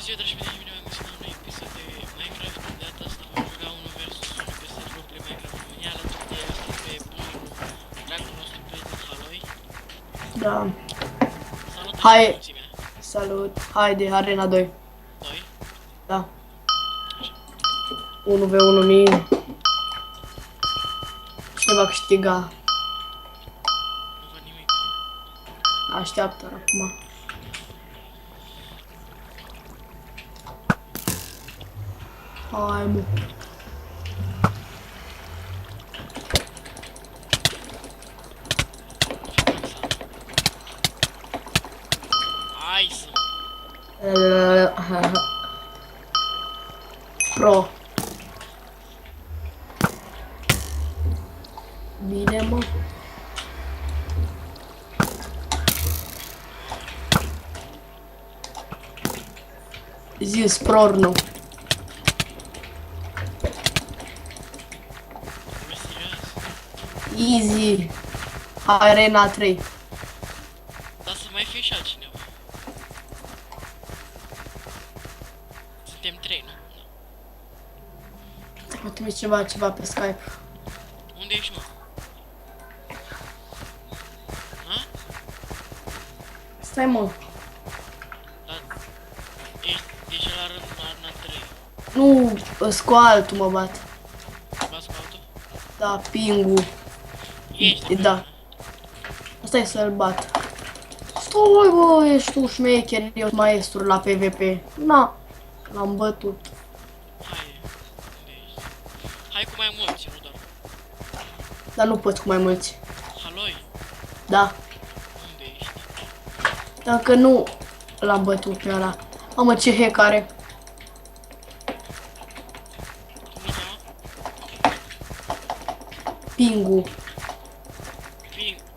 ziua, dragi prieteni, bine v-am găsit la un nou episod de Minecraft. De data asta vom juca 1 vs 1 pe serverul Play Minecraft România. Alături de el este pe bunul dragul nostru prieten Haloi. Da. Salut, Hai. mulțimea. Salut. Haide, Arena 2. 2. Da. 1v1 mii. Cine va câștiga? Nu văd nimic. Așteaptă acum. Hai, mă. Hai să... Pro. Bine, mă. Zis prorno. Ești serios? Easy. Arena 3. Dar să mai fie și altcineva. Suntem 3, nu? Mă trimis ceva pe Skype. Unde ești, mă? Ha? Stai, mă. Dar... Ești la rând la arna 3. Nu, îs cu altul mă bat. Bați cu altul? Da, pingu. Ești, Da. Asta e să-l bat. Stai, bă, ești tu șmecher, eu sunt maestru la PvP. Na, l-am bătut. Hai, unde ești? Hai cu mai mulți, nu doar. Dar nu pot cu mai mulți. Haloi, Da. unde ești? Dacă nu, l-am bătut pe ăla. Mamă, ce hack are. Cum îl cheamă? Pingu.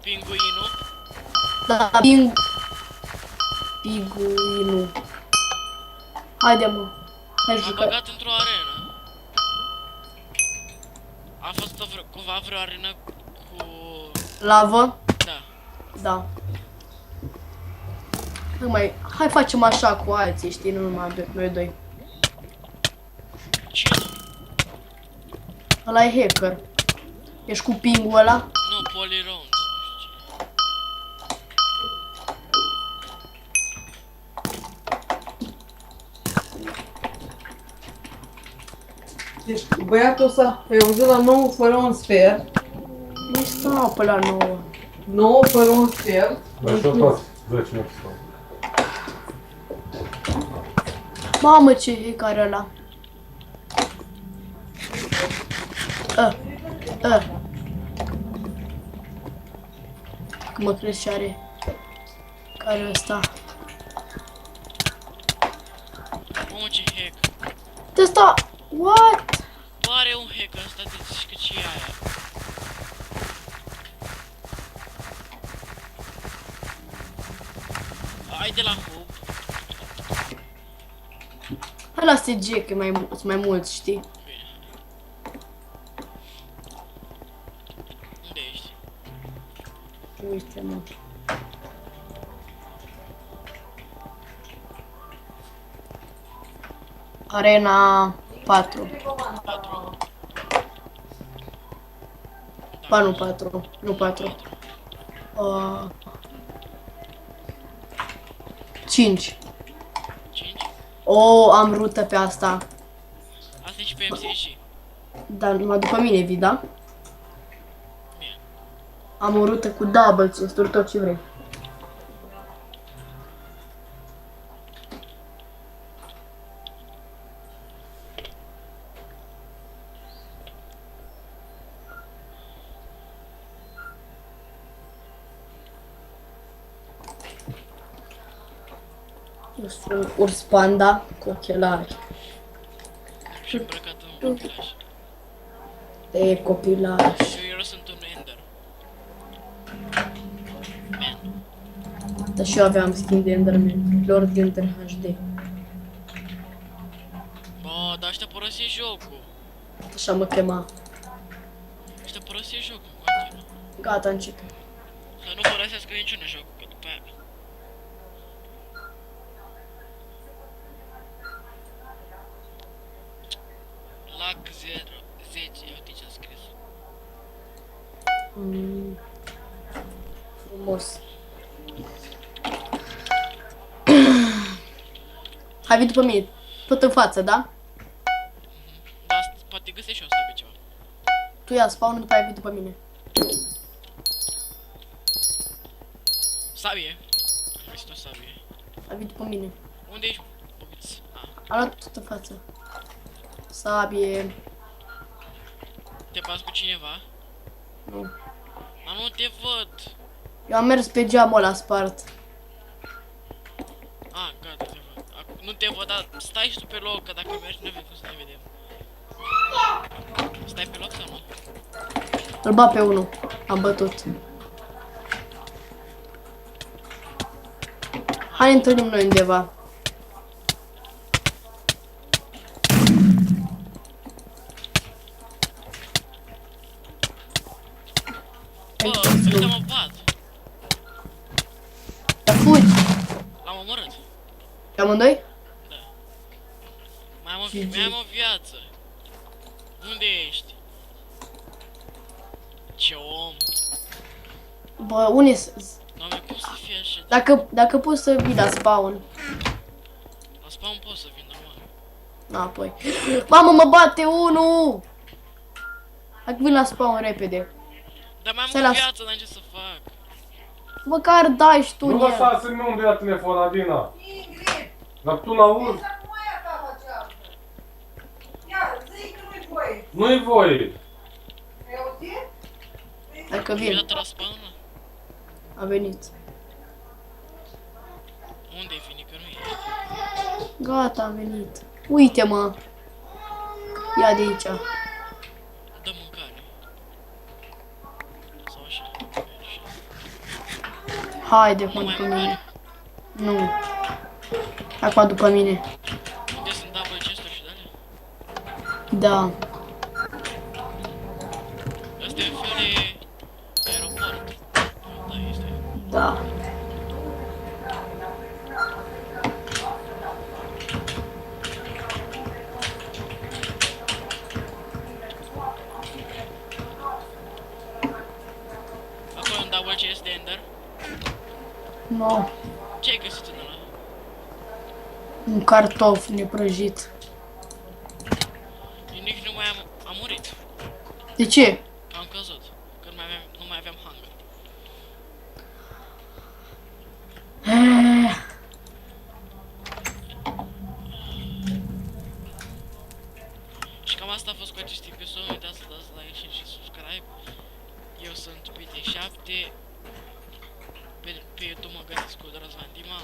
Pinguinul? Da, Pinguinu. Haide, mă. Hai M-a jucă. băgat într-o arenă. A fost cumva vreo arenă cu... Lavă? Da. Da. Hai facem așa cu alții, știi, nu numai noi doi. Ce? Ăla e hacker. Ești cu pingul ăla? Nu, Polyround, nu știu ce. Deci băiatul ăsta ai auzit la 9 fără un sfert, Nu stau pe la 9. 9 fără un sfert, Dar și-o toți 10 minute stau. Mamă, ce hack are ăla. Că mă crezi ce are. Care ăsta? Mamă, ce hack. De ăsta, what? Bă, are un hack ăsta, de zici că ce e aia. Hai de la hub. Hai la SG, că sunt mai mulți, știi? Bine. Unde ești? Uite, mă. Arena 4. 4. Ba, nu 4. Nu 4. 5. 5. O, am rută pe asta. Asta e și pe MCG. Dar numai după mine vii, da? Bine. Am o rută cu double chest-uri, tot ce vrei. Eu sunt un urs panda cu ochelari. Și îmbrăcat în ochelaj. De copilaș. Eu sunt un Ender. Man. Dar și eu aveam skin de Enderman. Lord Ender HD. Bă, dar ăștia părăsesc jocul. Așa mă chema. Ăștia părăsesc jocul, continuă. Gata, încep. Să nu părăsească niciunul jocul, că după aia... Hai, vii după mine. Tot în față, da? Dar poate găsești și o sabie ceva. Tu ia spawn, după aia vii după mine. Sabie. Am găsit o sabie. Hai, vii după mine. Unde ești? Uiți. Ah, Am luat tot în față. Sabie. te bați cu cineva? Nu. Dar nu te văd. Eu am mers pe geamul ăla spart. Ah, gata, te văd. Nu te văd, dar stai și tu pe loc, că dacă mergi nu avem cum să ne vedem. Stai pe loc sau nu? Îl bat pe unul. Am bătut. Hai ne întâlnim noi undeva. Bă, ăștia mă bat. Dar fugi. L-am omorât. Pe amândoi? Da. Mai am GG. mai am o viață. Unde ești? Ce om. Bă, unde Doamne, cum să fie așa? Dacă poți să vii la spawn. La spawn pot să vin normal. Na, apoi. Mamă, mă bate unul! Hai că vin la spawn repede. Dar mai Stai am o la- viață, n-am ce să fac. Măcar dai și tu Nu în el. lăsa să-mi unde ia telefon, Adina. Ingrid, Dar tu n-auzi? asta nu e ta la cealaltă. Ia, zi că nu-i voie. Nu-i voie. Ai auzit? Dacă E vin, dată la spawn, mă? a venit. Unde e finica? Nu e. Gata, a venit. Uite-mă. Ia de aici. Dă mâncare. Sau așa. Așa. Haide, Nu mă, mai după am mine. mâncare. Nu. Acum după mine. Unde sunt double chest-uri și de-alea? Da. Asta e un fel de aeroport. Da, este. Da. Acolo un double chest de ender. No. Ce ai găsit în ăla? Un cartof neprăjit. Eu nici nu mai am murit. De ce? Am căzut. Că nu mai aveam hunger. Și cam asta a fost cu acest episod. Nu uitați să dați like, share și subscribe. Eu sunt PT7. Pe YouTube mă găsiți cu Răzvan Dima.